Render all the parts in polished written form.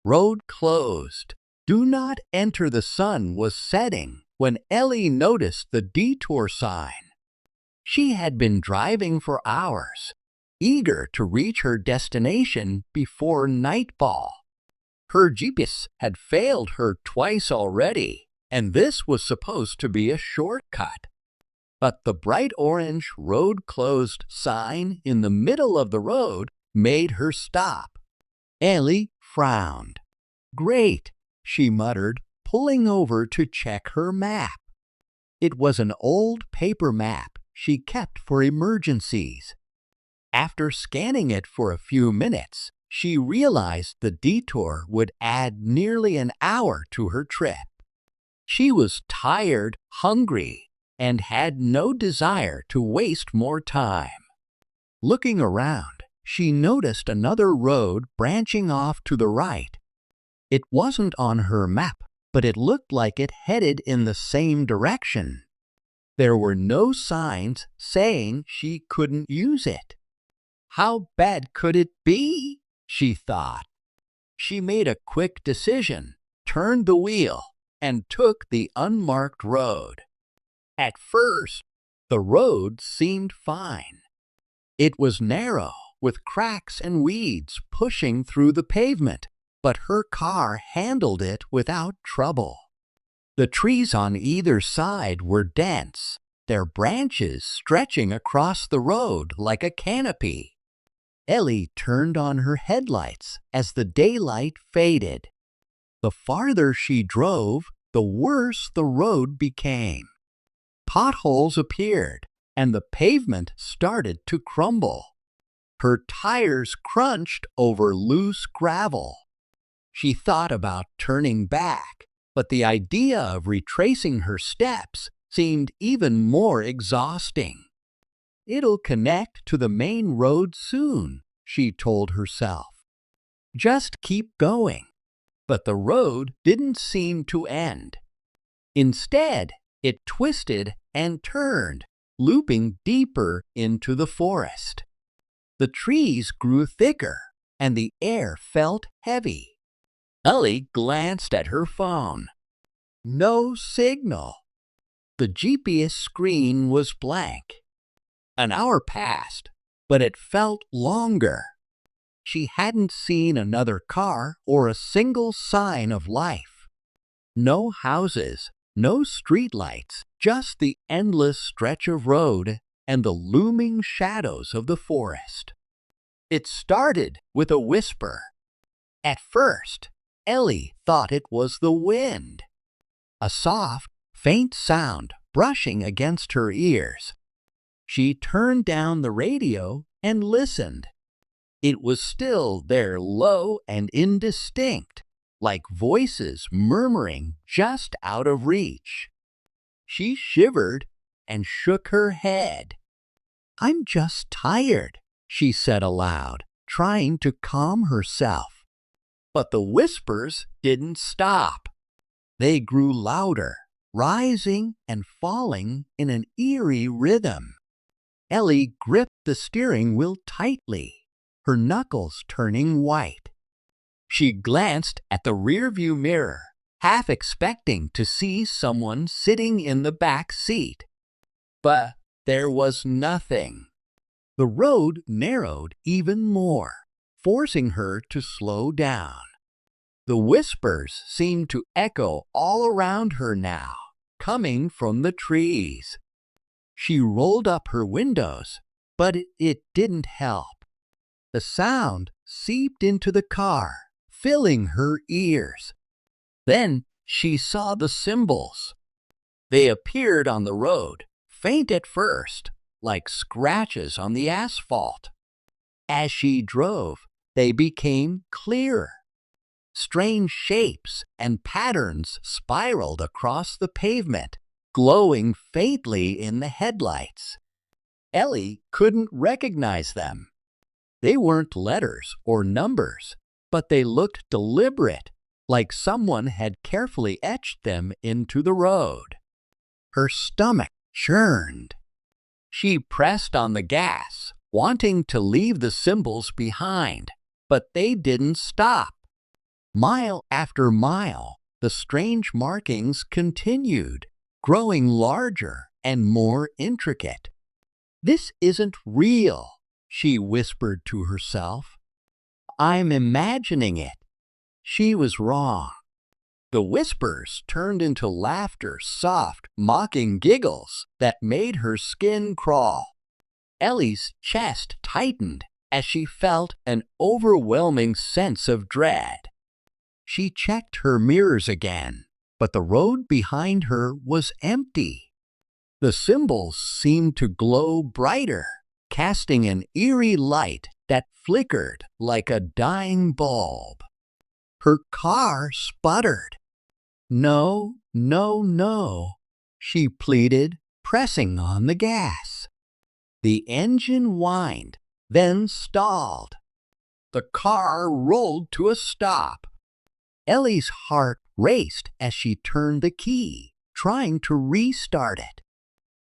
Road closed. Do not enter. The sun was setting when Ellie noticed the detour sign. She had been driving for hours, eager to reach her destination before nightfall. Her GPS had failed her twice already, and this was supposed to be a shortcut. But the bright orange road closed sign in the middle of the road made her stop. Ellie frowned. Great, she muttered, pulling over to check her map. It was an old paper map she kept for emergencies. After scanning it for a few minutes, she realized the detour would add nearly an hour to her trip. She was tired, hungry, and had no desire to waste more time. Looking around, she noticed another road branching off to the right. It wasn't on her map, but it looked like it headed in the same direction. There were no signs saying she couldn't use it. How bad could it be? She thought. She made a quick decision, turned the wheel, and took the unmarked road. At first, the road seemed fine. It was narrow, with cracks and weeds pushing through the pavement, but her car handled it without trouble. The trees on either side were dense, their branches stretching across the road like a canopy. Ellie turned on her headlights as the daylight faded. The farther she drove, the worse the road became. Potholes appeared, and the pavement started to crumble. Her tires crunched over loose gravel. She thought about turning back, but the idea of retracing her steps seemed even more exhausting. It'll connect to the main road soon, she told herself. Just keep going. But the road didn't seem to end. Instead, it twisted and turned, looping deeper into the forest. The trees grew thicker, and the air felt heavy. Ellie glanced at her phone. No signal. The GPS screen was blank. An hour passed, but it felt longer. She hadn't seen another car or a single sign of life. No houses, no streetlights, just the endless stretch of road and the looming shadows of the forest. It started with a whisper. At first, Ellie thought it was the wind. A soft, faint sound brushing against her ears. She turned down the radio and listened. It was still there, low and indistinct, like voices murmuring just out of reach. She shivered and shook her head. I'm just tired, she said aloud, trying to calm herself. But the whispers didn't stop. They grew louder, rising and falling in an eerie rhythm. Ellie gripped the steering wheel tightly, her knuckles turning white. She glanced at the rearview mirror, half expecting to see someone sitting in the back seat. But there was nothing. The road narrowed even more, forcing her to slow down. The whispers seemed to echo all around her now, coming from the trees. She rolled up her windows, but it didn't help. The sound seeped into the car, filling her ears. Then she saw the symbols. They appeared on the road, faint at first, like scratches on the asphalt. As she drove, they became clearer. Strange shapes and patterns spiraled across the pavement, glowing faintly in the headlights. Ellie couldn't recognize them. They weren't letters or numbers, but they looked deliberate, like someone had carefully etched them into the road. Her stomach churned. She pressed on the gas, wanting to leave the symbols behind, but they didn't stop. Mile after mile, the strange markings continued, growing larger and more intricate. "This isn't real," she whispered to herself. "I'm imagining it." She was wrong. The whispers turned into laughter, soft, mocking giggles that made her skin crawl. Ellie's chest tightened as she felt an overwhelming sense of dread. She checked her mirrors again, but the road behind her was empty. The symbols seemed to glow brighter, casting an eerie light that flickered like a dying bulb. Her car sputtered. "No, no, no," she pleaded, pressing on the gas. The engine whined, then stalled. The car rolled to a stop. Ellie's heart raced as she turned the key, trying to restart it.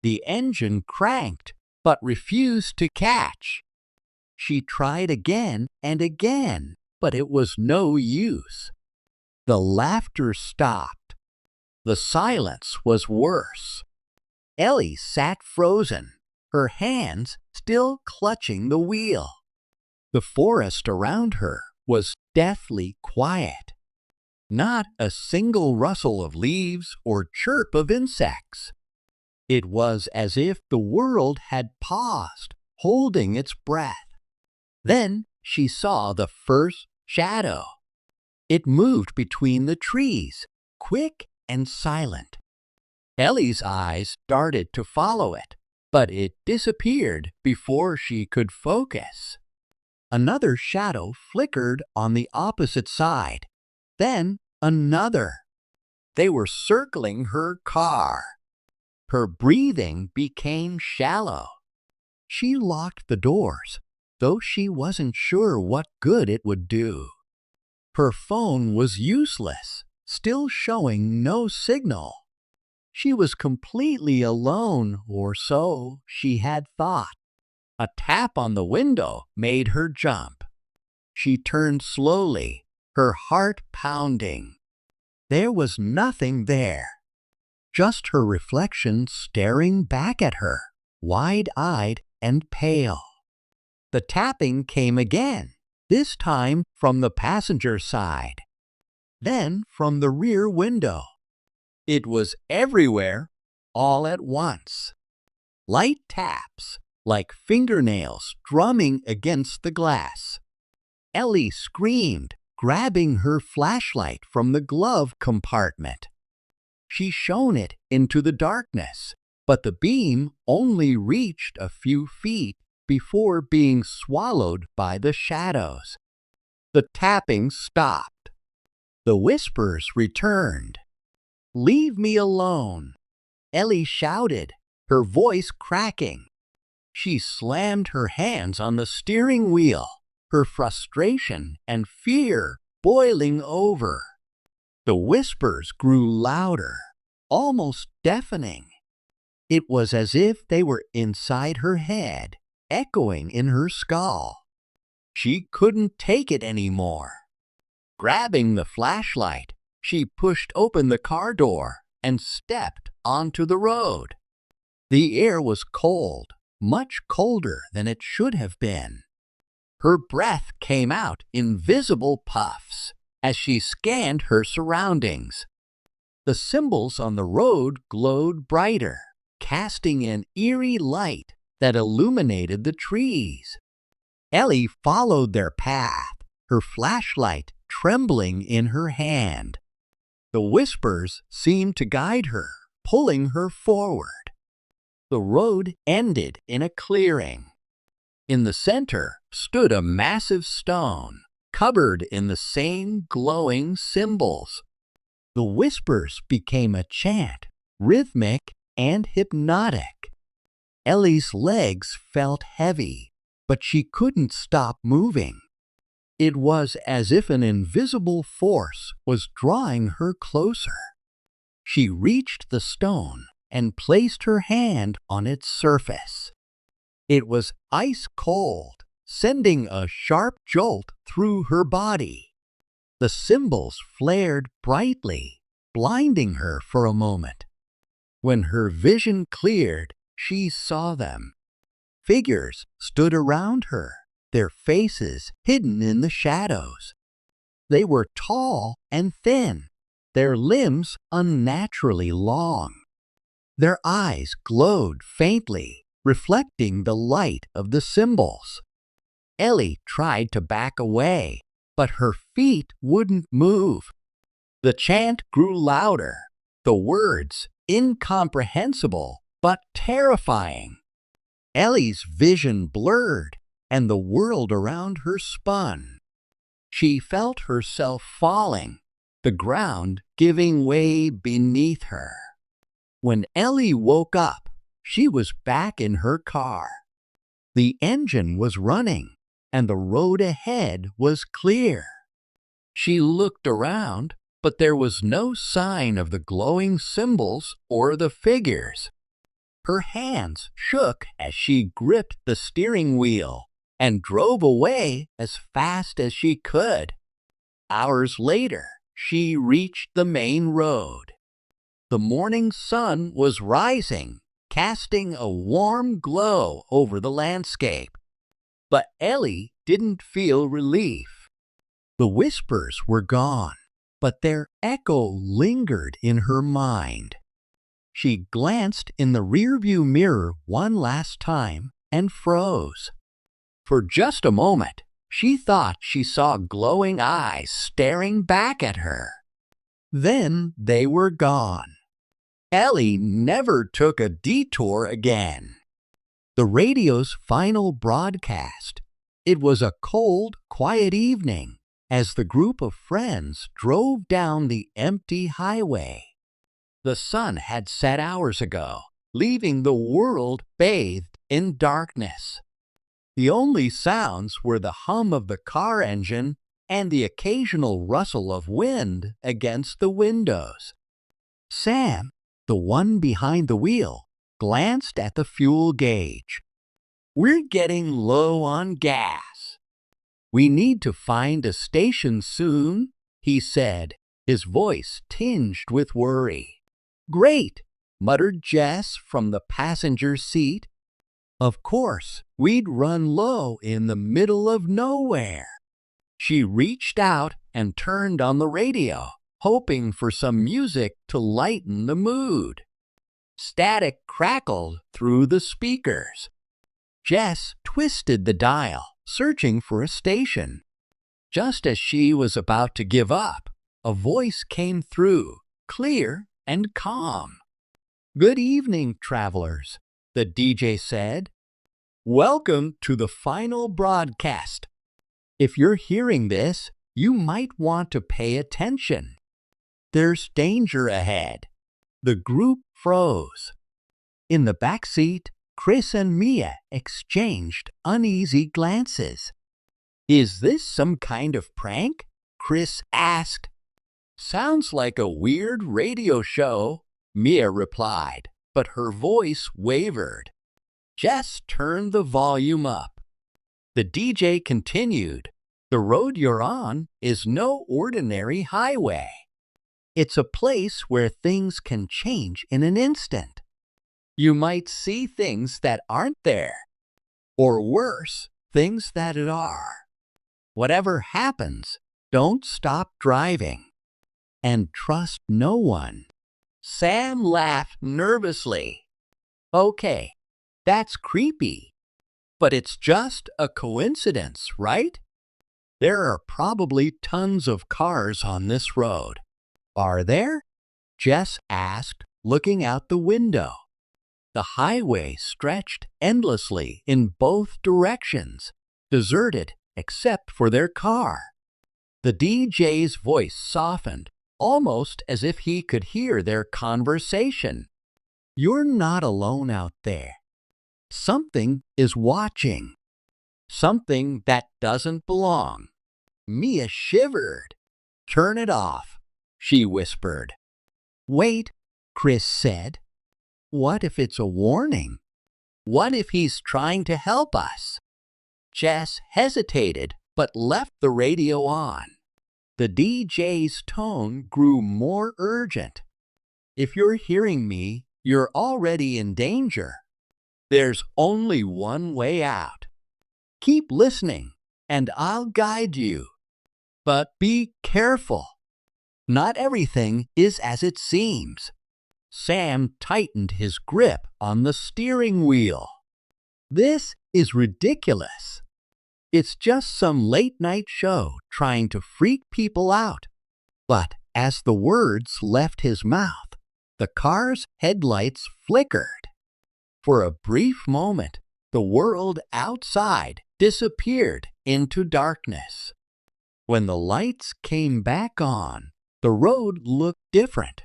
The engine cranked, but refused to catch. She tried again and again, but it was no use. The laughter stopped. The silence was worse. Ellie sat frozen, her hands still clutching the wheel. The forest around her was deathly quiet. Not a single rustle of leaves or chirp of insects. It was as if the world had paused, holding its breath. Then she saw the first shadow. It moved between the trees, quick and silent. Ellie's eyes darted to follow it, but it disappeared before she could focus. Another shadow flickered on the opposite side, then another. They were circling her car. Her breathing became shallow. She locked the doors, though she wasn't sure what good it would do. Her phone was useless, still showing no signal. She was completely alone, or so she had thought. A tap on the window made her jump. She turned slowly, her heart pounding. There was nothing there, just her reflection staring back at her, wide-eyed and pale. The tapping came again, this time from the passenger side, then from the rear window. It was everywhere, all at once. Light taps, like fingernails drumming against the glass. Ellie screamed, grabbing her flashlight from the glove compartment. She shone it into the darkness, but the beam only reached a few feet before being swallowed by the shadows. The tapping stopped. The whispers returned. "Leave me alone," Ellie shouted, her voice cracking. She slammed her hands on the steering wheel, her frustration and fear boiling over. The whispers grew louder, almost deafening. It was as if they were inside her head, echoing in her skull. She couldn't take it anymore. Grabbing the flashlight, she pushed open the car door and stepped onto the road. The air was cold, much colder than it should have been. Her breath came out in visible puffs as she scanned her surroundings. The symbols on the road glowed brighter, casting an eerie light that illuminated the trees. Ellie followed their path, her flashlight trembling in her hand. The whispers seemed to guide her, pulling her forward. The road ended in a clearing. In the center stood a massive stone, covered in the same glowing symbols. The whispers became a chant, rhythmic and hypnotic. Ellie's legs felt heavy, but she couldn't stop moving. It was as if an invisible force was drawing her closer. She reached the stone and placed her hand on its surface. It was ice cold, sending a sharp jolt through her body. The symbols flared brightly, blinding her for a moment. When her vision cleared, she saw them. Figures stood around her, their faces hidden in the shadows. They were tall and thin, their limbs unnaturally long. Their eyes glowed faintly, reflecting the light of the symbols. Ellie tried to back away, but her feet wouldn't move. The chant grew louder, the words incomprehensible but terrifying. Ellie's vision blurred, and the world around her spun. She felt herself falling, the ground giving way beneath her. When Ellie woke up, she was back in her car. The engine was running, and the road ahead was clear. She looked around, but there was no sign of the glowing symbols or the figures. Her hands shook as she gripped the steering wheel and drove away as fast as she could. Hours later, she reached the main road. The morning sun was rising, casting a warm glow over the landscape. But Ellie didn't feel relief. The whispers were gone, but their echo lingered in her mind. She glanced in the rearview mirror one last time and froze. For just a moment, she thought she saw glowing eyes staring back at her. Then they were gone. Ellie never took a detour again. The radio's final broadcast. It was a cold, quiet evening as the group of friends drove down the empty highway. The sun had set hours ago, leaving the world bathed in darkness. The only sounds were the hum of the car engine and the occasional rustle of wind against the windows. Sam, the one behind the wheel, glanced at the fuel gauge. "We're getting low on gas. We need to find a station soon," he said, his voice tinged with worry. "Great," muttered Jess from the passenger seat. "Of course, we'd run low in the middle of nowhere." She reached out and turned on the radio, hoping for some music to lighten the mood. Static crackled through the speakers. Jess twisted the dial, searching for a station. Just as she was about to give up, a voice came through, clear and calm. "Good evening, travelers," the DJ said. "Welcome to the final broadcast. If you're hearing this, you might want to pay attention. There's danger ahead." The group froze. In the back seat, Chris and Mia exchanged uneasy glances. "Is this some kind of prank?" Chris asked. "Sounds like a weird radio show," Mia replied, but her voice wavered. Jess turned the volume up. The DJ continued, "The road you're on is no ordinary highway. It's a place where things can change in an instant. You might see things that aren't there, or worse, things that are. Whatever happens, don't stop driving. And trust no one." Sam laughed nervously. "Okay, that's creepy. But it's just a coincidence, right? There are probably tons of cars on this road." "Are there?" Jess asked, looking out the window. The highway stretched endlessly in both directions, deserted except for their car. The DJ's voice softened, almost as if he could hear their conversation. "You're not alone out there. Something is watching. Something that doesn't belong." Mia shivered. "Turn it off," she whispered. "Wait," Chris said. "What if it's a warning? What if he's trying to help us?" Jess hesitated, but left the radio on. The DJ's tone grew more urgent. If you're hearing me, you're already in danger. There's only one way out. Keep listening, and I'll guide you. But be careful. Not everything is as it seems. Sam tightened his grip on the steering wheel. This is ridiculous. It's just some late-night show trying to freak people out. But as the words left his mouth, the car's headlights flickered. For a brief moment, the world outside disappeared into darkness. When the lights came back on, the road looked different.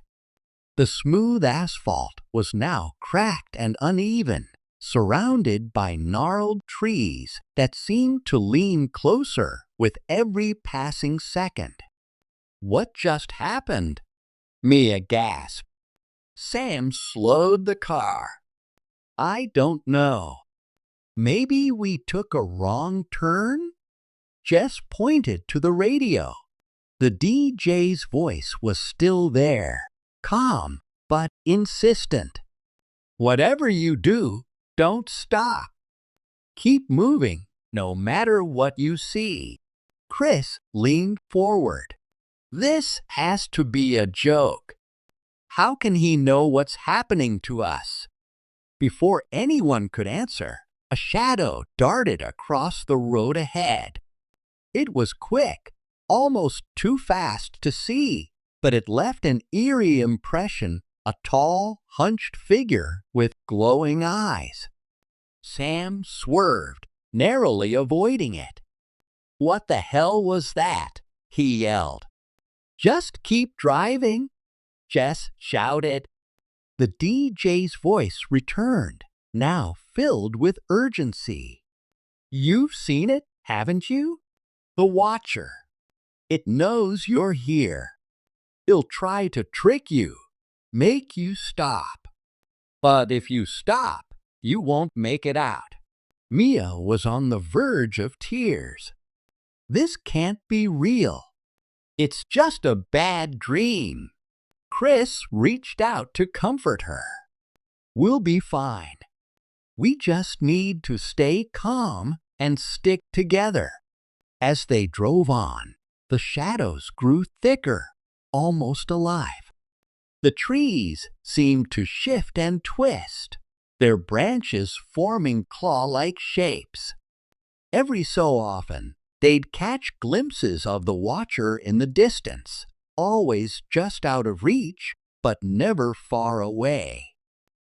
The smooth asphalt was now cracked and uneven, surrounded by gnarled trees that seemed to lean closer with every passing second. What just happened? Mia gasped. Sam slowed the car. I don't know. Maybe we took a wrong turn? Jess pointed to the radio. The DJ's voice was still there, calm but insistent. Whatever you do, don't stop. Keep moving, no matter what you see. Chris leaned forward. This has to be a joke. How can he know what's happening to us? Before anyone could answer, a shadow darted across the road ahead. It was quick, almost too fast to see, but it left an eerie impression, a tall, hunched figure with glowing eyes. Sam swerved, narrowly avoiding it. What the hell was that? He yelled. Just keep driving, Jess shouted. The DJ's voice returned, now filled with urgency. You've seen it, haven't you? The Watcher. It knows you're here. It'll try to trick you, make you stop. But if you stop, you won't make it out. Mia was on the verge of tears. This can't be real. It's just a bad dream. Chris reached out to comfort her. We'll be fine. We just need to stay calm and stick together. As they drove on, the shadows grew thicker, almost alive. The trees seemed to shift and twist, their branches forming claw-like shapes. Every so often, they'd catch glimpses of the Watcher in the distance, always just out of reach, but never far away.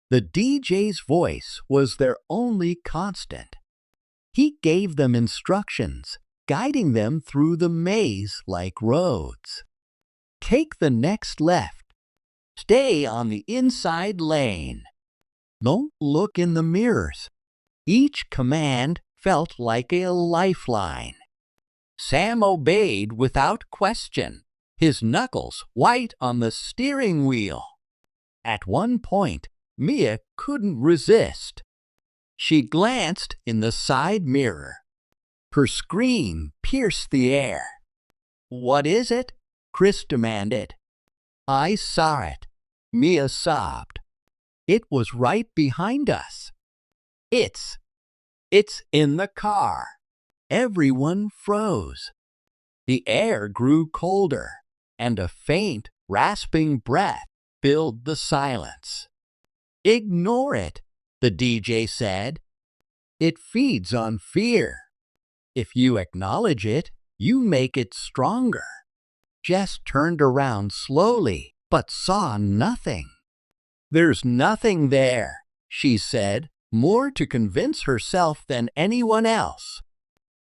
The DJ's voice was their only constant. He gave them instructions, guiding them through the maze-like roads. Take the next left. Stay on the inside lane. Don't look in the mirrors. Each command felt like a lifeline. Sam obeyed without question, his knuckles white on the steering wheel. At one point, Mia couldn't resist. She glanced in the side mirror. Her scream pierced the air. What is it? Chris demanded. I saw it, Mia sobbed. It was right behind us. It's in the car. Everyone froze. The air grew colder, and a faint, rasping breath filled the silence. Ignore it, the DJ said. It feeds on fear. If you acknowledge it, you make it stronger. Jess turned around slowly, but saw nothing. There's nothing there, she said, more to convince herself than anyone else.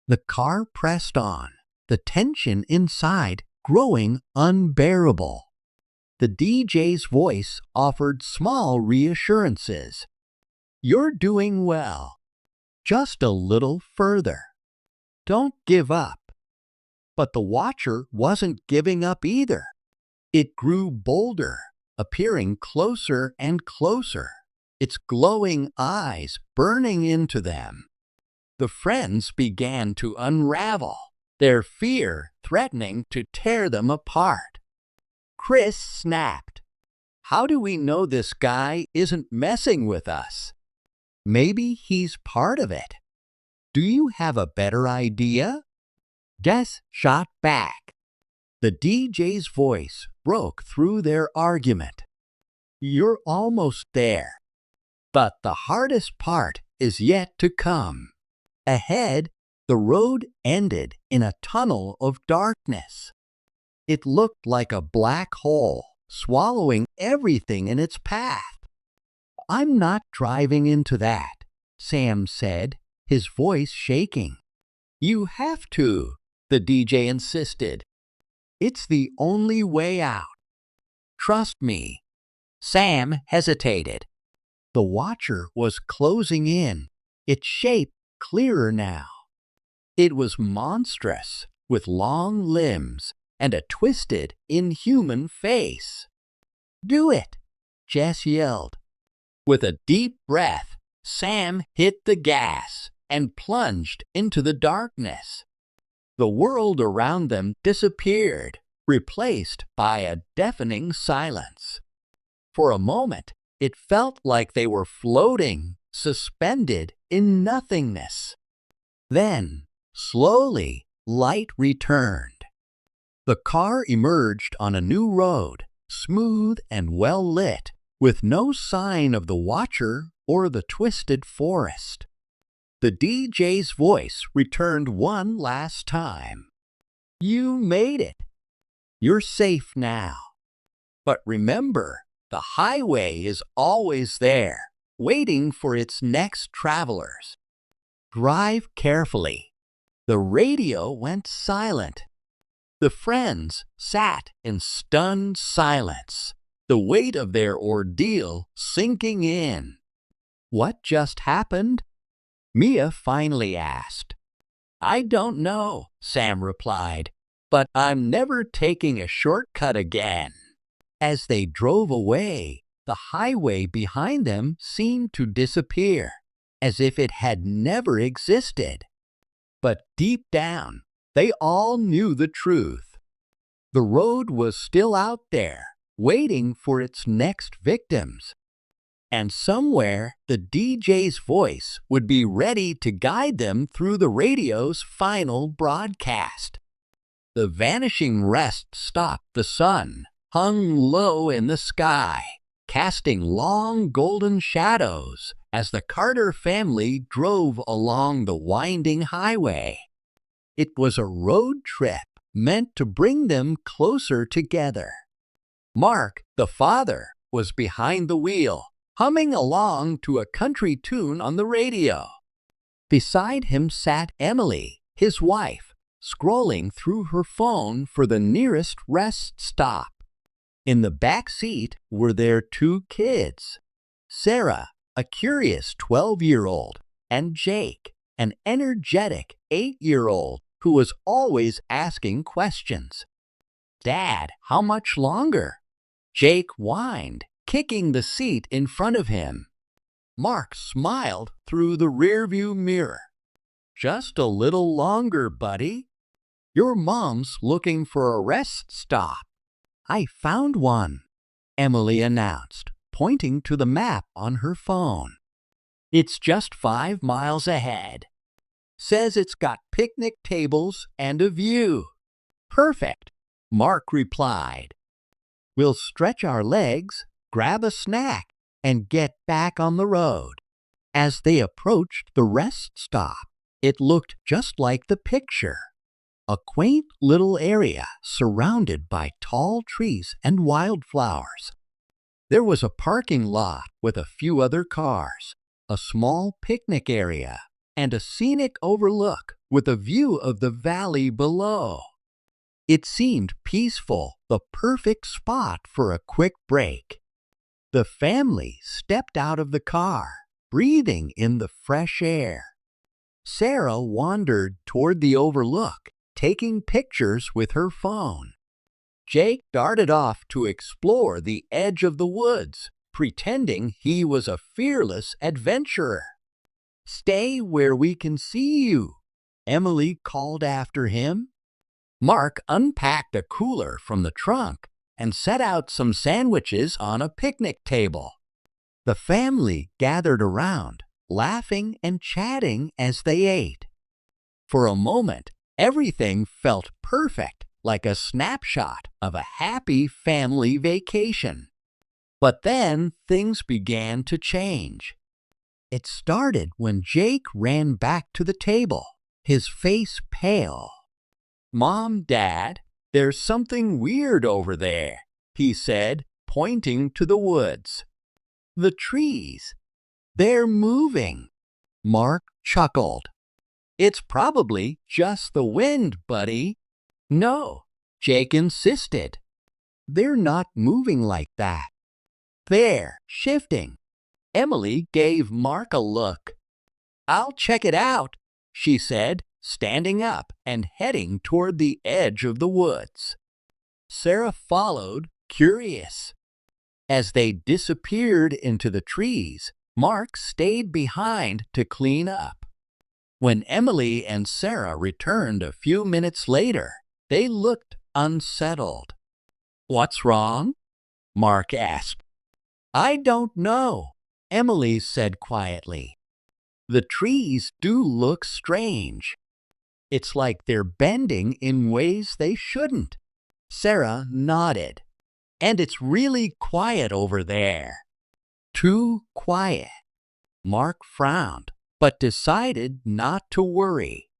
The car pressed on, the tension inside growing unbearable. The DJ's voice offered small reassurances. You're doing well. Just a little further. Don't give up. But the Watcher wasn't giving up either. It grew bolder, appearing closer and closer, its glowing eyes burning into them. The friends began to unravel. their fear threatening to tear them apart. Chris snapped. How do we know this guy isn't messing with us? Maybe he's part of it. Do you have a better idea? Jess shot back. The DJ's voice broke through their argument. You're almost there. But the hardest part is yet to come. Ahead, the road ended in a tunnel of darkness. It looked like a black hole, swallowing everything in its path. I'm not driving into that, Sam said, his voice shaking. You have to, the DJ insisted. It's the only way out. Trust me. Sam hesitated. The watcher was closing in, its shape clearer now. It was monstrous, with long limbs and a twisted, inhuman face. Do it, Jess yelled. With a deep breath, Sam hit the gas and plunged into the darkness. The world around them disappeared, replaced by a deafening silence. For a moment, it felt like they were floating, suspended in nothingness. Then, slowly, light returned. The car emerged on a new road, smooth and well lit, with no sign of the watcher or the twisted forest. The DJ's voice returned one last time. You made it. You're safe now. But remember, the highway is always there, waiting for its next travelers. Drive carefully. The radio went silent. The friends sat in stunned silence, the weight of their ordeal sinking in. What just happened? Mia finally asked. I don't know, Sam replied, but I'm never taking a shortcut again. As they drove away, the highway behind them seemed to disappear, as if it had never existed. But deep down, they all knew the truth. The road was still out there, waiting for its next victims. And somewhere, the DJ's voice would be ready to guide them through the radio's final broadcast. The vanishing rest stopped. The sun hung low in the sky, casting long golden shadows as the Carter family drove along the winding highway. It was a road trip meant to bring them closer together. Mark, the father, was behind the wheel, humming along to a country tune on the radio. Beside him sat Emily, his wife, scrolling through her phone for the nearest rest stop. In the back seat were their two kids, Sarah, a curious 12-year-old, and Jake, an energetic 8-year-old who was always asking questions. Dad, how much longer? Jake whined, kicking the seat in front of him. Mark smiled through the rearview mirror. Just a little longer, buddy. Your mom's looking for a rest stop. I found one, Emily announced, pointing to the map on her phone. It's just 5 miles ahead. Says it's got picnic tables and a view. Perfect, Mark replied. We'll stretch our legs, grab a snack, and get back on the road. As they approached the rest stop, it looked just like the picture. A quaint little area surrounded by tall trees and wildflowers. There was a parking lot with a few other cars, a small picnic area, and a scenic overlook with a view of the valley below. It seemed peaceful, the perfect spot for a quick break. The family stepped out of the car, breathing in the fresh air. Sarah wandered toward the overlook, taking pictures with her phone. Jake darted off to explore the edge of the woods, pretending he was a fearless adventurer. Stay where we can see you, Emily called after him. Mark unpacked a cooler from the trunk and set out some sandwiches on a picnic table. The family gathered around, laughing and chatting as they ate. For a moment, everything felt perfect, like a snapshot of a happy family vacation. But then things began to change. It started when Jake ran back to the table, his face pale. "Mom, Dad, there's something weird over there," he said, pointing to the woods. "The trees. They're moving." Mark chuckled. "It's probably just the wind, buddy." "No," Jake insisted. "They're not moving like that. They're shifting." Emily gave Mark a look. "I'll check it out," she said, standing up and heading toward the edge of the woods. Sarah followed, curious. As they disappeared into the trees, Mark stayed behind to clean up. When Emily and Sarah returned a few minutes later, they looked unsettled. "What's wrong?" Mark asked. "I don't know," Emily said quietly. "The trees do look strange. It's like they're bending in ways they shouldn't." Sarah nodded. "And it's really quiet over there." "Too quiet." Mark frowned, but decided not to worry.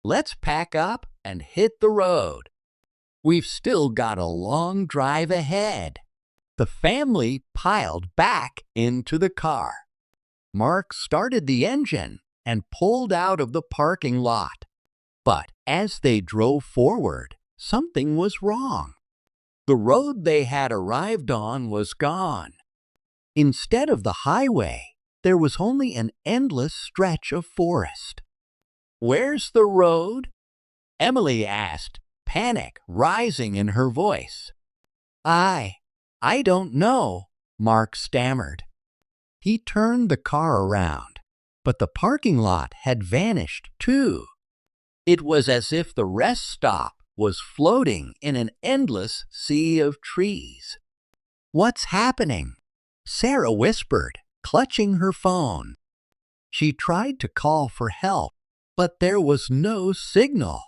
"Let's pack up and hit the road. We've still got a long drive ahead." The family piled back into the car. Mark started the engine and pulled out of the parking lot. But as they drove forward, something was wrong. The road they had arrived on was gone. Instead of the highway, there was only an endless stretch of forest. "Where's the road?" Emily asked, panic rising in her voice. I don't know," Mark stammered. He turned the car around, but the parking lot had vanished too. It was as if the rest stop was floating in an endless sea of trees. "What's happening?" Sarah whispered, clutching her phone. She tried to call for help, but there was no signal.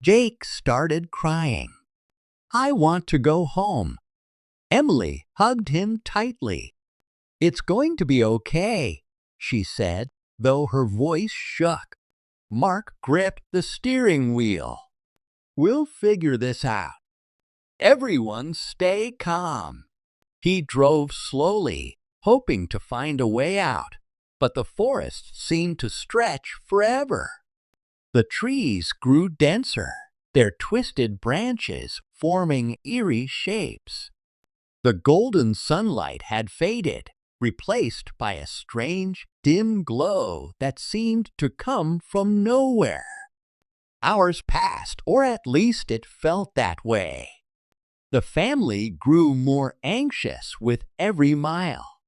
Jake started crying. "I want to go home." Emily hugged him tightly. "It's going to be okay," she said, though her voice shook. Mark gripped the steering wheel. "We'll figure this out. Everyone stay calm." He drove slowly, hoping to find a way out, but the forest seemed to stretch forever. The trees grew denser, their twisted branches forming eerie shapes. The golden sunlight had faded, replaced by a strange, dim glow that seemed to come from nowhere. Hours passed, or at least it felt that way. The family grew more anxious with every mile.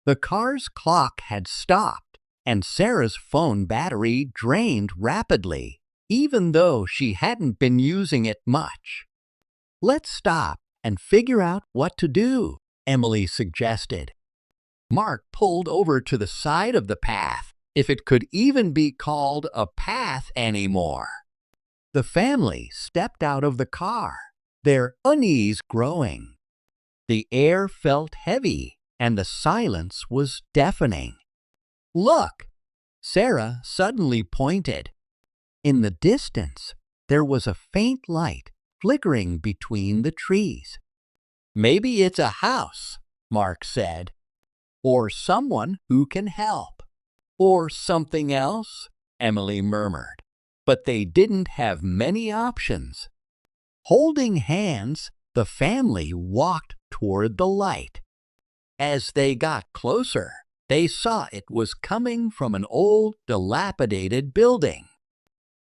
The car's clock had stopped, and Sarah's phone battery drained rapidly, even though she hadn't been using it much. "Let's stop and figure out what to do," Emily suggested. Mark pulled over to the side of the path, if it could even be called a path anymore. The family stepped out of the car, their unease growing. The air felt heavy, and the silence was deafening. "Look!" Sarah suddenly pointed. In the distance, there was a faint light flickering between the trees. "Maybe it's a house," Mark said. "Or someone who can help." "Or something else," Emily murmured. But they didn't have many options. Holding hands, the family walked toward the light. As they got closer, they saw it was coming from an old, dilapidated building.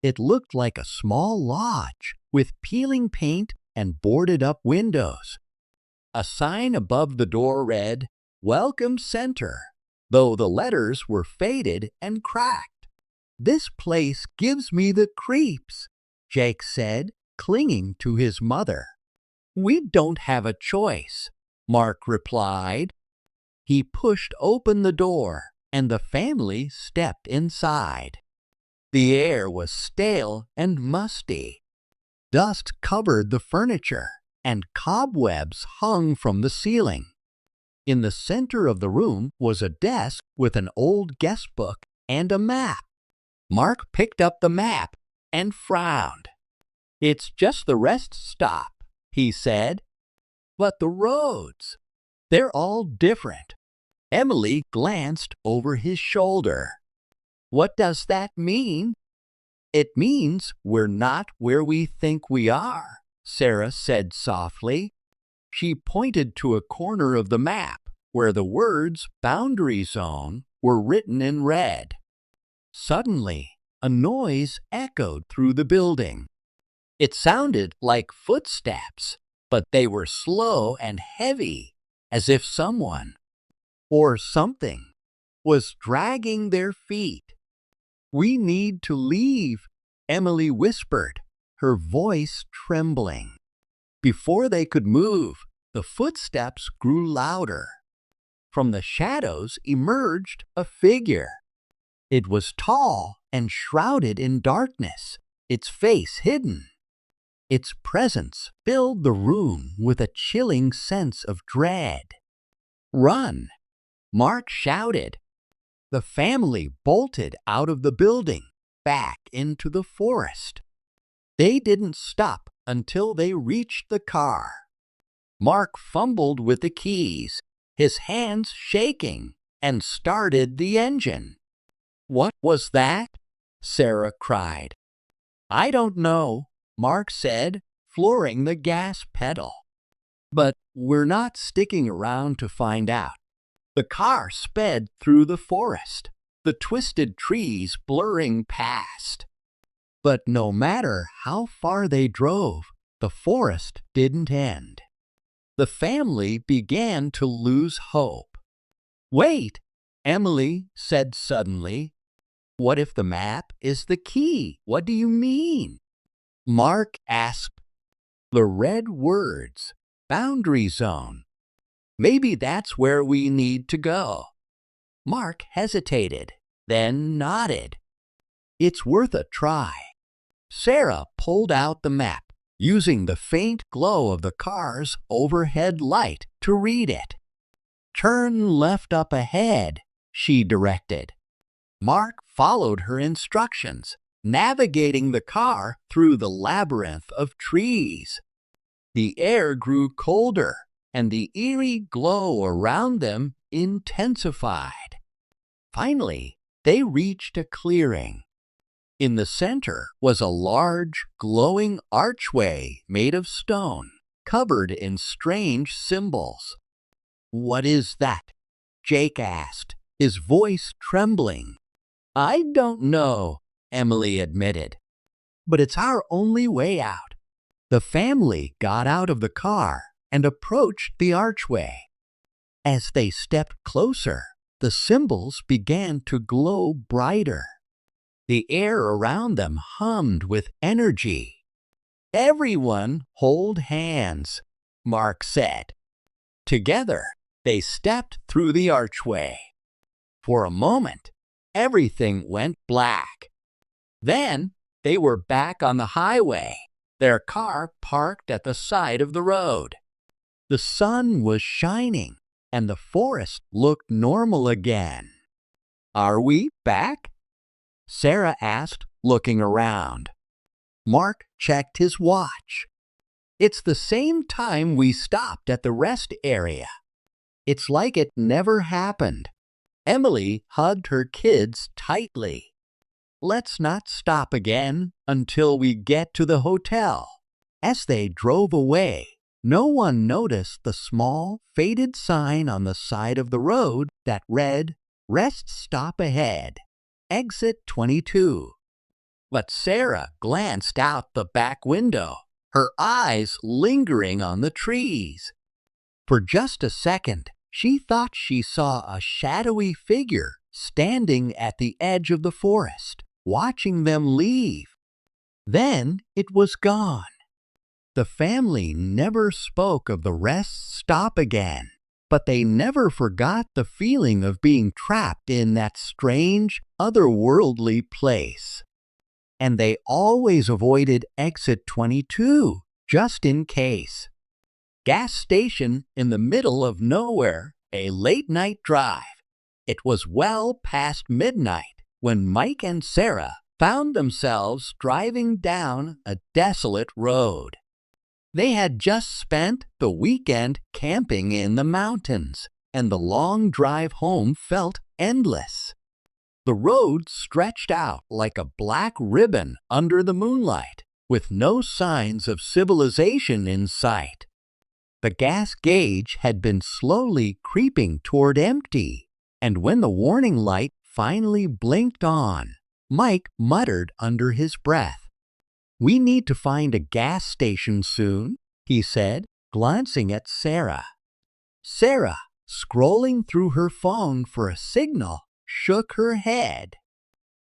It looked like a small lodge with peeling paint and boarded-up windows. A sign above the door read, "Welcome Center," though the letters were faded and cracked. "This place gives me the creeps," Jake said, clinging to his mother. "We don't have a choice," Mark replied. He pushed open the door, and the family stepped inside. The air was stale and musty. Dust covered the furniture, and cobwebs hung from the ceiling. In the center of the room was a desk with an old guest book and a map. Mark picked up the map and frowned. "It's just the rest stop," he said. "But the roads, they're all different." Emily glanced over his shoulder. "What does that mean?" "It means we're not where we think we are," Sarah said softly. She pointed to a corner of the map where the words "boundary zone" were written in red. Suddenly, a noise echoed through the building. It sounded like footsteps, but they were slow and heavy, as if someone or something was dragging their feet. "We need to leave," Emily whispered, her voice trembling. Before they could move, the footsteps grew louder. From the shadows emerged a figure. It was tall and shrouded in darkness, its face hidden. Its presence filled the room with a chilling sense of dread. "Run!" Mark shouted. The family bolted out of the building, back into the forest. They didn't stop until they reached the car. Mark fumbled with the keys, his hands shaking, and started the engine. "What was that?" Sarah cried. "I don't know," Mark said, flooring the gas pedal. "But we're not sticking around to find out." The car sped through the forest, the twisted trees blurring past. But no matter how far they drove, the forest didn't end. The family began to lose hope. "Wait," Emily said suddenly. "What if the map is the key? What do you mean?" Mark asked. "The red words, boundary zone. Maybe that's where we need to go." Mark hesitated, then nodded. "It's worth a try." Sarah pulled out the map, using the faint glow of the car's overhead light to read it. "Turn left up ahead," she directed. Mark followed her instructions, navigating the car through the labyrinth of trees. The air grew colder, and the eerie glow around them intensified. Finally, they reached a clearing. In the center was a large, glowing archway made of stone, covered in strange symbols. "What is that?" Jake asked, his voice trembling. "I don't know," Emily admitted. "But it's our only way out." The family got out of the car and approached the archway. As they stepped closer, the symbols began to glow brighter. The air around them hummed with energy. "Everyone hold hands," Mark said. Together, they stepped through the archway. For a moment, everything went black. Then they were back on the highway, their car parked at the side of the road. The sun was shining, and the forest looked normal again. "Are we back?" Sarah asked, looking around. Mark checked his watch. "It's the same time we stopped at the rest area." It's like it never happened. Emily hugged her kids tightly. "Let's not stop again until we get to the hotel." As they drove away, no one noticed the small, faded sign on the side of the road that read, "Rest stop ahead, exit 22." But Sarah glanced out the back window, her eyes lingering on the trees. For just a second, she thought she saw a shadowy figure standing at the edge of the forest, watching them leave. Then it was gone, The family never spoke of the rest stop again, but they never forgot the feeling of being trapped in that strange, otherworldly place. And they always avoided exit 22, just in case. Gas station in the middle of nowhere, a late-night drive. It was well past midnight when Mike and Sarah found themselves driving down a desolate road. They had just spent the weekend camping in the mountains, and the long drive home felt endless. The road stretched out like a black ribbon under the moonlight, with no signs of civilization in sight. The gas gauge had been slowly creeping toward empty, and when the warning light finally blinked on, Mike muttered under his breath. "We need to find a gas station soon," he said, glancing at Sarah. Sarah, scrolling through her phone for a signal, shook her head.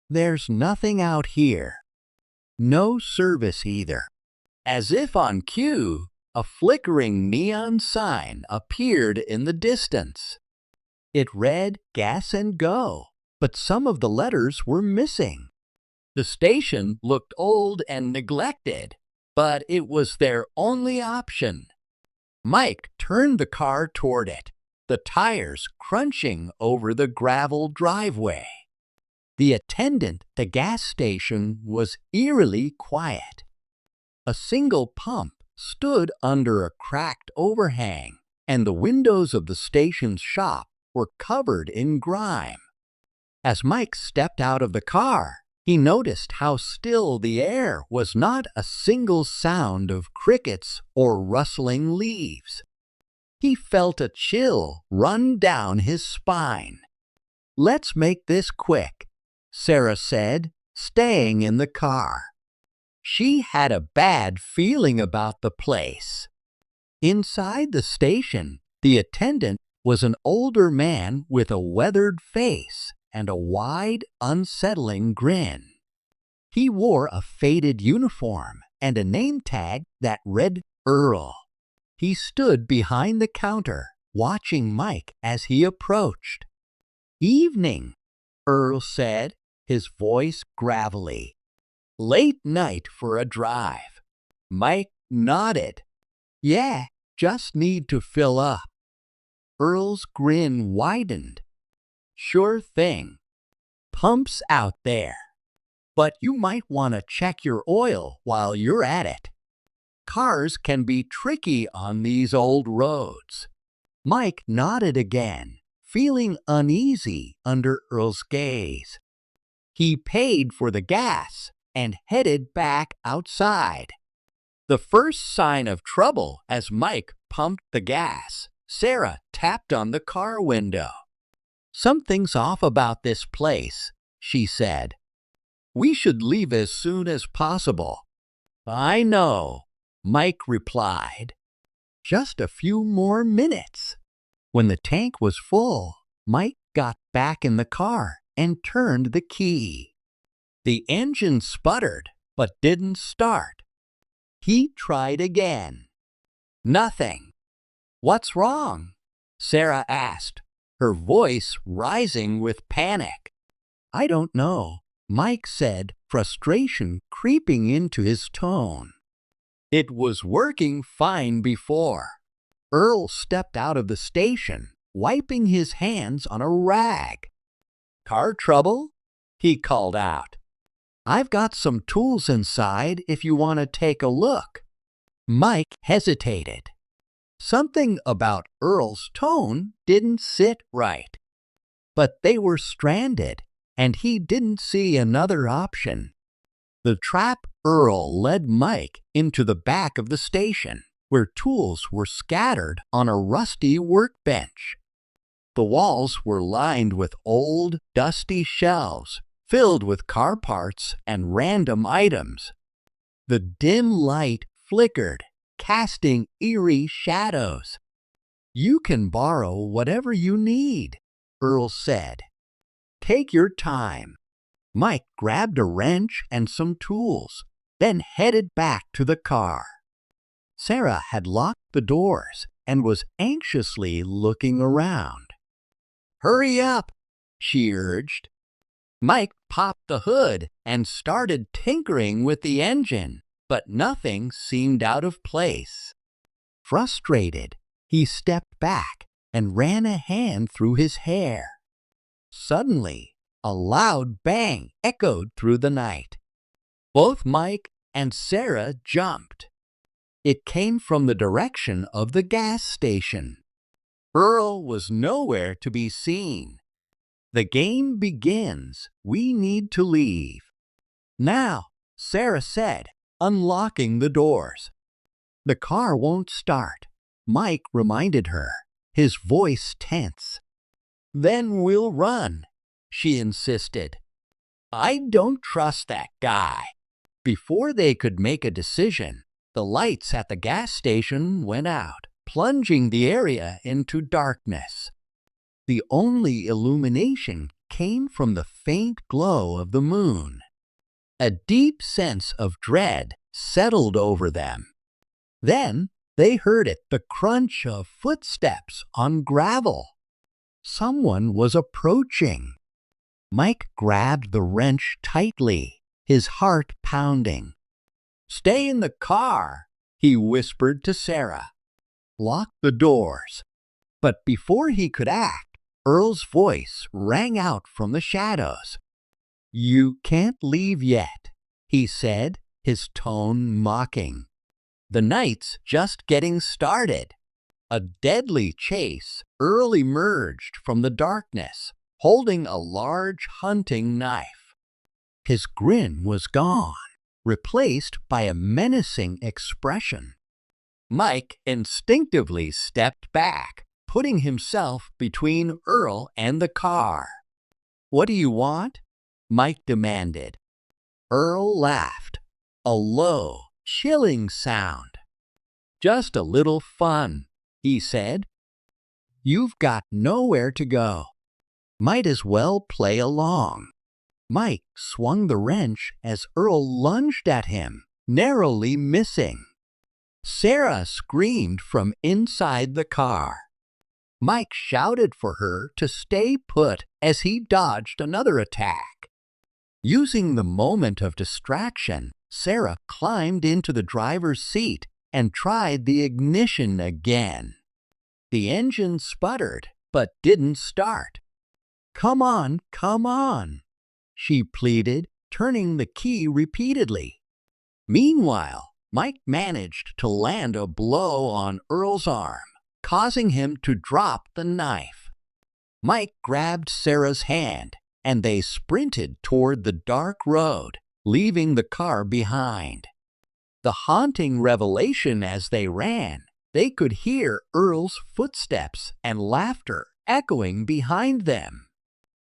"There's nothing out here. No service either." As if on cue, a flickering neon sign appeared in the distance. It read Gas and Go, but some of the letters were missing. The station looked old and neglected, but it was their only option. Mike turned the car toward it, the tires crunching over the gravel driveway. The attendant at the gas station was eerily quiet. A single pump stood under a cracked overhang, and the windows of the station's shop were covered in grime. As Mike stepped out of the car, he noticed how still the air was, not a single sound of crickets or rustling leaves. He felt a chill run down his spine. "Let's make this quick," Sarah said, staying in the car. She had a bad feeling about the place. Inside the station, the attendant was an older man with a weathered face and a wide, unsettling grin. He wore a faded uniform and a name tag that read Earl. He stood behind the counter, watching Mike as he approached. "Evening," Earl said, his voice gravelly. "Late night for a drive." Mike nodded. "Yeah, just need to fill up." Earl's grin widened. "Sure thing. Pump's out there. But you might want to check your oil while you're at it. Cars can be tricky on these old roads." Mike nodded again, feeling uneasy under Earl's gaze. He paid for the gas and headed back outside. The first sign of trouble as Mike pumped the gas, Sarah tapped on the car window. "Something's off about this place," she said. "We should leave as soon as possible." "I know," Mike replied. "Just a few more minutes." When the tank was full, Mike got back in the car and turned the key. The engine sputtered, but didn't start. He tried again. Nothing. "What's wrong?" Sarah asked, her voice rising with panic. "I don't know," Mike said, frustration creeping into his tone. "It was working fine before." Earl stepped out of the station, wiping his hands on a rag. "Car trouble?" he called out. "I've got some tools inside if you want to take a look." Mike hesitated. Something about Earl's tone didn't sit right. But they were stranded, and he didn't see another option. The trap Earl led Mike into the back of the station, where tools were scattered on a rusty workbench. The walls were lined with old, dusty shelves, filled with car parts and random items. The dim light flickered, casting eerie shadows. "You can borrow whatever you need," Earl said. "Take your time." Mike grabbed a wrench and some tools, then headed back to the car. Sarah had locked the doors and was anxiously looking around. "Hurry up," she urged. Mike popped the hood and started tinkering with the engine, but nothing seemed out of place. Frustrated, he stepped back and ran a hand through his hair. Suddenly, a loud bang echoed through the night. Both Mike and Sarah jumped. It came from the direction of the gas station. Earl was nowhere to be seen. "The game begins. We need to leave." "Now," Sarah said, unlocking the doors. "The car won't start," Mike reminded her, his voice tense. "Then we'll run," she insisted. "I don't trust that guy." Before they could make a decision, the lights at the gas station went out, plunging the area into darkness. The only illumination came from the faint glow of the moon. A deep sense of dread settled over them. Then they heard it, the crunch of footsteps on gravel. Someone was approaching. Mike grabbed the wrench tightly, his heart pounding. "Stay in the car," he whispered to Sarah. "Lock the doors." But before he could act, Earl's voice rang out from the shadows. "You can't leave yet," he said, his tone mocking. "The night's just getting started." A deadly chase, Earl emerged from the darkness, holding a large hunting knife. His grin was gone, replaced by a menacing expression. Mike instinctively stepped back, putting himself between Earl and the car. "What do you want?" Mike demanded. Earl laughed, a low, chilling sound. "Just a little fun," he said. "You've got nowhere to go. Might as well play along." Mike swung the wrench as Earl lunged at him, narrowly missing. Sarah screamed from inside the car. Mike shouted for her to stay put as he dodged another attack. Using the moment of distraction, Sarah climbed into the driver's seat and tried the ignition again. The engine sputtered, but didn't start. Come on," she pleaded, turning the key repeatedly. Meanwhile, Mike managed to land a blow on Earl's arm, causing him to drop the knife. Mike grabbed Sarah's hand, and they sprinted toward the dark road, leaving the car behind. The haunting revelation as they ran, they could hear Earl's footsteps and laughter echoing behind them.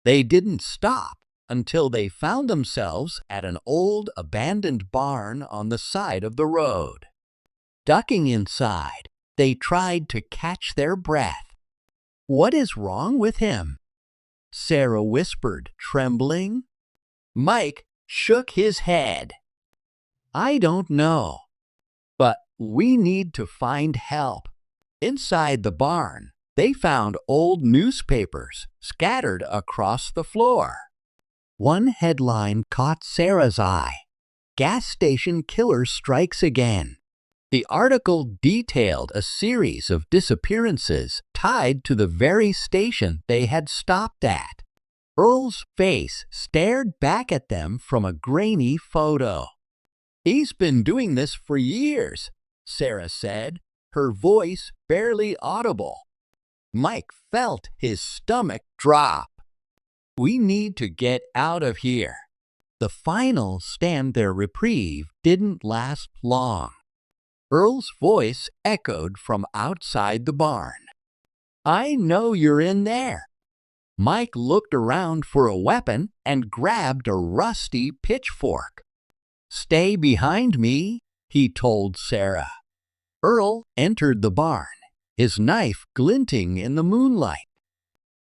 They didn't stop until they found themselves at an old abandoned barn on the side of the road. Ducking inside, they tried to catch their breath. "What is wrong with him?" Sarah whispered, trembling. Mike shook his head. "I don't know, but we need to find help." Inside the barn, they found old newspapers scattered across the floor. One headline caught Sarah's eye: "Gas Station Killer Strikes Again." The article detailed a series of disappearances tied to the very station they had stopped at. Earl's face stared back at them from a grainy photo. "He's been doing this for years," Sarah said, her voice barely audible. Mike felt his stomach drop. "We need to get out of here." The final stand their reprieve didn't last long. Earl's voice echoed from outside the barn. "I know you're in there." Mike looked around for a weapon and grabbed a rusty pitchfork. "Stay behind me," he told Sarah. Earl entered the barn, his knife glinting in the moonlight.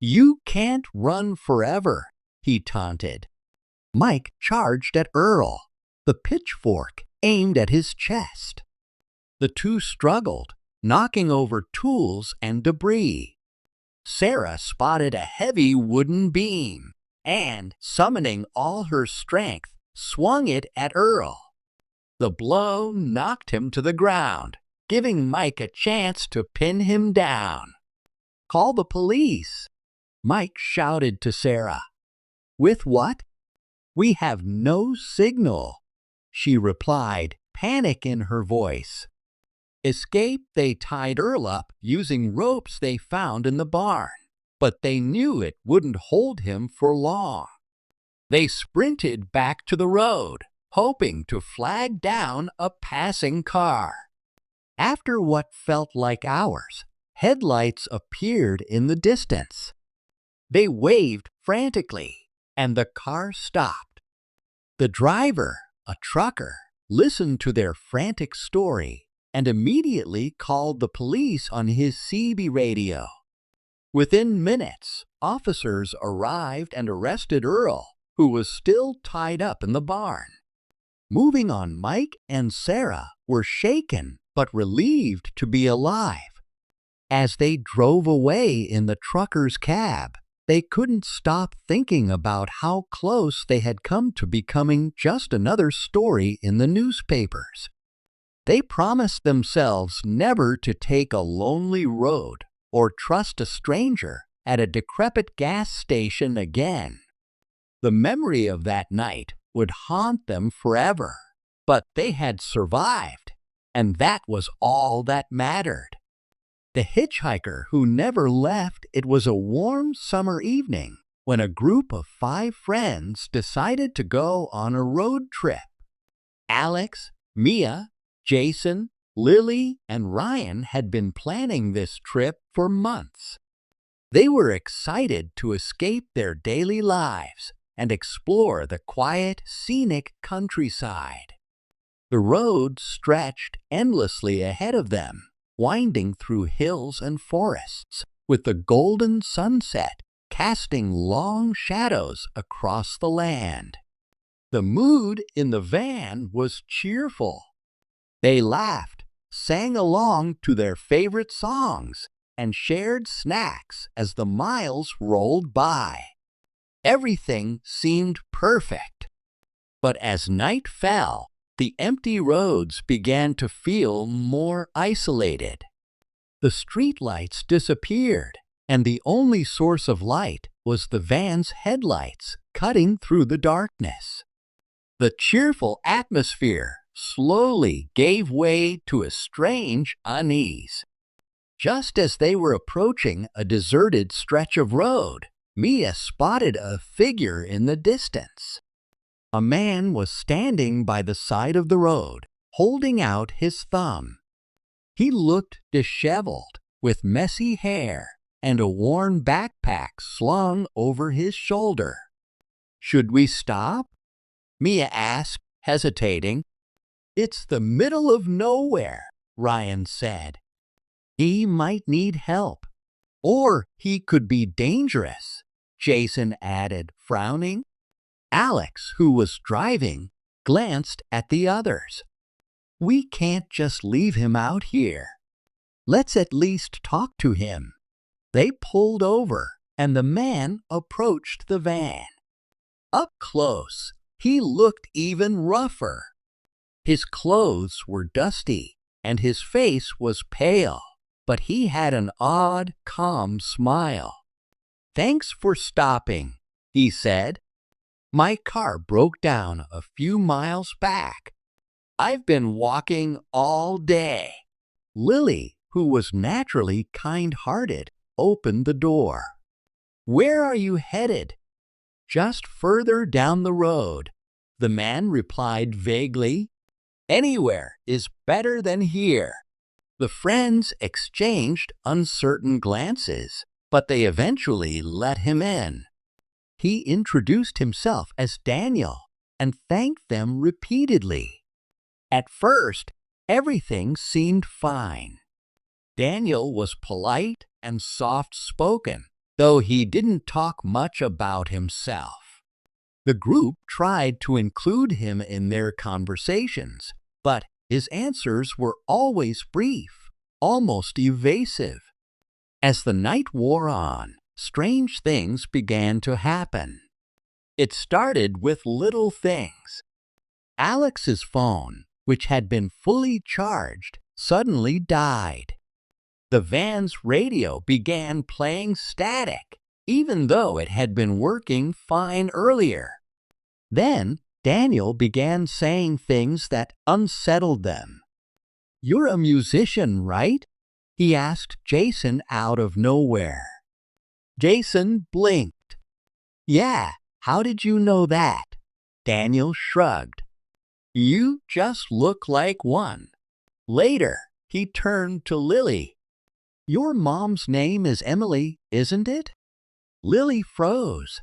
"You can't run forever," he taunted. Mike charged at Earl, the pitchfork aimed at his chest. The two struggled, knocking over tools and debris. Sarah spotted a heavy wooden beam and, summoning all her strength, swung it at Earl. The blow knocked him to the ground, giving Mike a chance to pin him down. "Call the police," Mike shouted to Sarah. "With what?" "We have no signal," she replied, panic in her voice. Escape, they tied Earl up using ropes they found in the barn, but they knew it wouldn't hold him for long. They sprinted back to the road, hoping to flag down a passing car. After what felt like hours, headlights appeared in the distance. They waved frantically, and the car stopped. The driver, a trucker, listened to their frantic story and immediately called the police on his CB radio. Within minutes, officers arrived and arrested Earl, who was still tied up in the barn. Moving on, Mike and Sarah were shaken but relieved to be alive. As they drove away in the trucker's cab, they couldn't stop thinking about how close they had come to becoming just another story in the newspapers. They promised themselves never to take a lonely road or trust a stranger at a decrepit gas station again. The memory of that night would haunt them forever, but they had survived, and that was all that mattered. The hitchhiker who never left. It was a warm summer evening when a group of 5 friends decided to go on a road trip. Alex, Mia, Jason, Lily, and Ryan had been planning this trip for months. They were excited to escape their daily lives and explore the quiet, scenic countryside. The road stretched endlessly ahead of them, winding through hills and forests, with the golden sunset casting long shadows across the land. The mood in the van was cheerful. They laughed, sang along to their favorite songs, and shared snacks as the miles rolled by. Everything seemed perfect. But as night fell, the empty roads began to feel more isolated. The streetlights disappeared, and the only source of light was the van's headlights cutting through the darkness. The cheerful atmosphere slowly gave way to a strange unease. Just as they were approaching a deserted stretch of road, Mia spotted a figure in the distance. A man was standing by the side of the road, holding out his thumb. He looked disheveled, with messy hair and a worn backpack slung over his shoulder. "Should we stop?" Mia asked, hesitating. "It's the middle of nowhere," Ryan said. "He might need help. Or he could be dangerous," Jason added, frowning. Alex, who was driving, glanced at the others. "We can't just leave him out here. Let's at least talk to him." They pulled over, and the man approached the van. Up close, he looked even rougher. His clothes were dusty, and his face was pale, but he had an odd, calm smile. "Thanks for stopping," he said. "My car broke down a few miles back. I've been walking all day." Lily, who was naturally kind-hearted, opened the door. "Where are you headed?" "Just further down the road," the man replied vaguely. "Anywhere is better than here." The friends exchanged uncertain glances, but they eventually let him in. He introduced himself as Daniel and thanked them repeatedly. At first, everything seemed fine. Daniel was polite and soft-spoken, though he didn't talk much about himself. The group tried to include him in their conversations, but his answers were always brief, almost evasive. As the night wore on, strange things began to happen. It started with little things. Alex's phone, which had been fully charged, suddenly died. The van's radio began playing static, even though it had been working fine earlier. Then Daniel began saying things that unsettled them. "You're a musician, right?" he asked Jason out of nowhere. Jason blinked. "Yeah, how did you know that?" Daniel shrugged. "You just look like one." Later, he turned to Lily. "Your mom's name is Emily, isn't it?" Lily froze.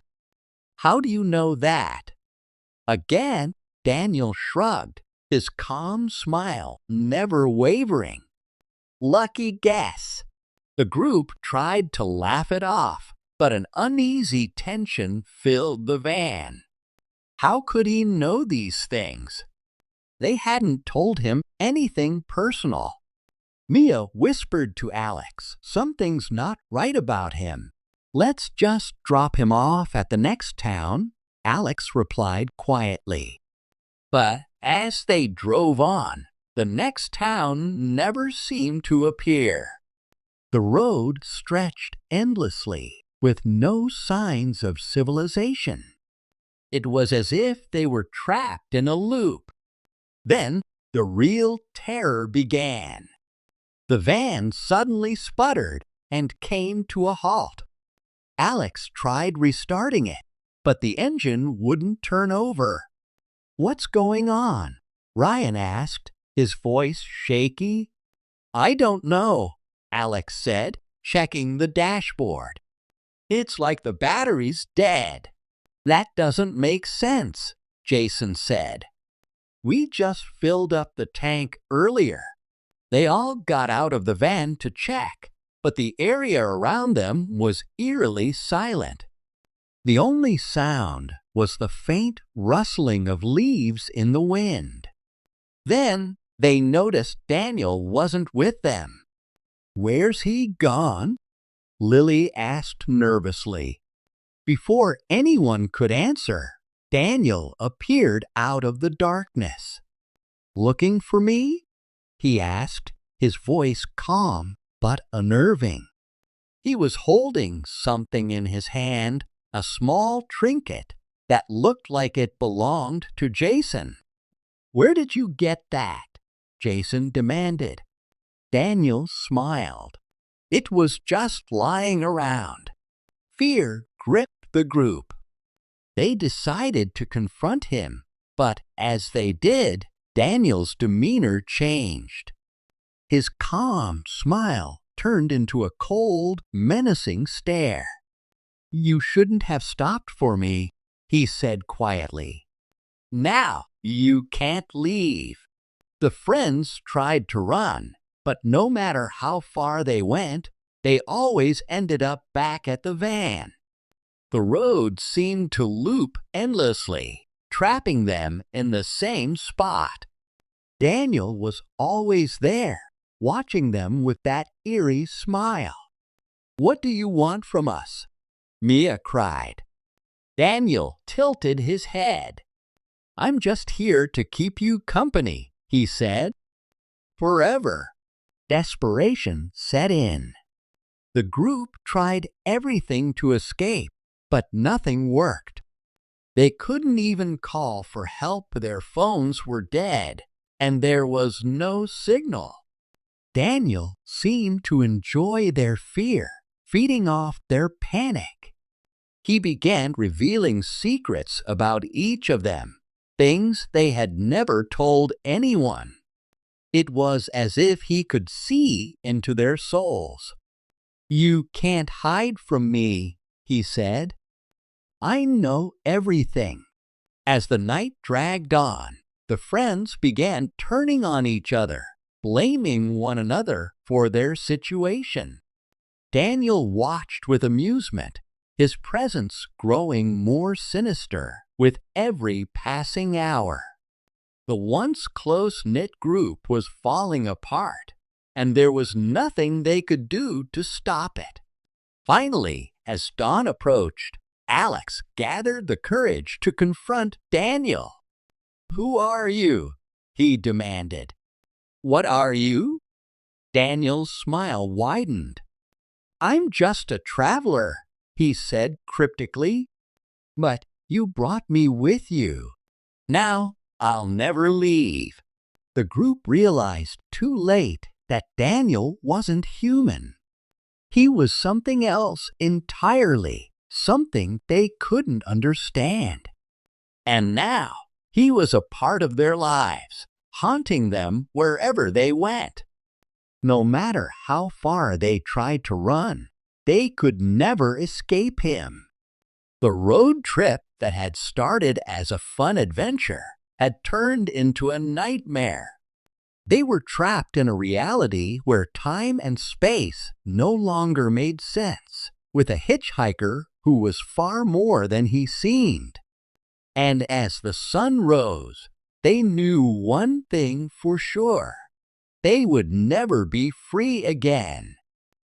"How do you know that?" Again, Daniel shrugged, his calm smile never wavering. "Lucky guess." The group tried to laugh it off, but an uneasy tension filled the van. How could he know these things? They hadn't told him anything personal. Mia whispered to Alex, "Something's not right about him. Let's just drop him off at the next town," Alex replied quietly. But as they drove on, the next town never seemed to appear. The road stretched endlessly, with no signs of civilization. It was as if they were trapped in a loop. Then the real terror began. The van suddenly sputtered and came to a halt. Alex tried restarting it, but the engine wouldn't turn over. "What's going on?" Ryan asked, his voice shaky. "I don't know," Alex said, checking the dashboard. "It's like the battery's dead." "That doesn't make sense," Jason said. "We just filled up the tank earlier." They all got out of the van to check, but the area around them was eerily silent. The only sound was the faint rustling of leaves in the wind. Then they noticed Daniel wasn't with them. "Where's he gone?" Lily asked nervously. Before anyone could answer, Daniel appeared out of the darkness. "Looking for me?" he asked, his voice calm but unnerving. He was holding something in his hand, a small trinket that looked like it belonged to Jason. "Where did you get that?" Jason demanded. Daniel smiled. "It was just lying around." Fear gripped the group. They decided to confront him, but as they did, Daniel's demeanor changed. His calm smile turned into a cold, menacing stare. "You shouldn't have stopped for me," he said quietly. "Now you can't leave." The friends tried to run, but no matter how far they went, they always ended up back at the van. The road seemed to loop endlessly, trapping them in the same spot. Daniel was always there, watching them with that eerie smile. "What do you want from us?" Mia cried. Daniel tilted his head. "I'm just here to keep you company," he said. "Forever." Desperation set in. The group tried everything to escape, but nothing worked. They couldn't even call for help. Their phones were dead, and there was no signal. Daniel seemed to enjoy their fear, feeding off their panic. He began revealing secrets about each of them, things they had never told anyone. It was as if he could see into their souls. "You can't hide from me," he said. "I know everything." As the night dragged on, the friends began turning on each other, blaming one another for their situation. Daniel watched with amusement, his presence growing more sinister with every passing hour. The once close-knit group was falling apart, and there was nothing they could do to stop it. Finally, as dawn approached, Alex gathered the courage to confront Daniel. "Who are you?" he demanded. "What are you?" Daniel's smile widened. "I'm just a traveler," he said cryptically. "But you brought me with you. Now I'll never leave." The group realized too late that Daniel wasn't human. He was something else entirely, something they couldn't understand. And now he was a part of their lives, haunting them wherever they went. No matter how far they tried to run, they could never escape him. The road trip that had started as a fun adventure had turned into a nightmare. They were trapped in a reality where time and space no longer made sense, with a hitchhiker who was far more than he seemed. And as the sun rose, they knew one thing for sure: they would never be free again.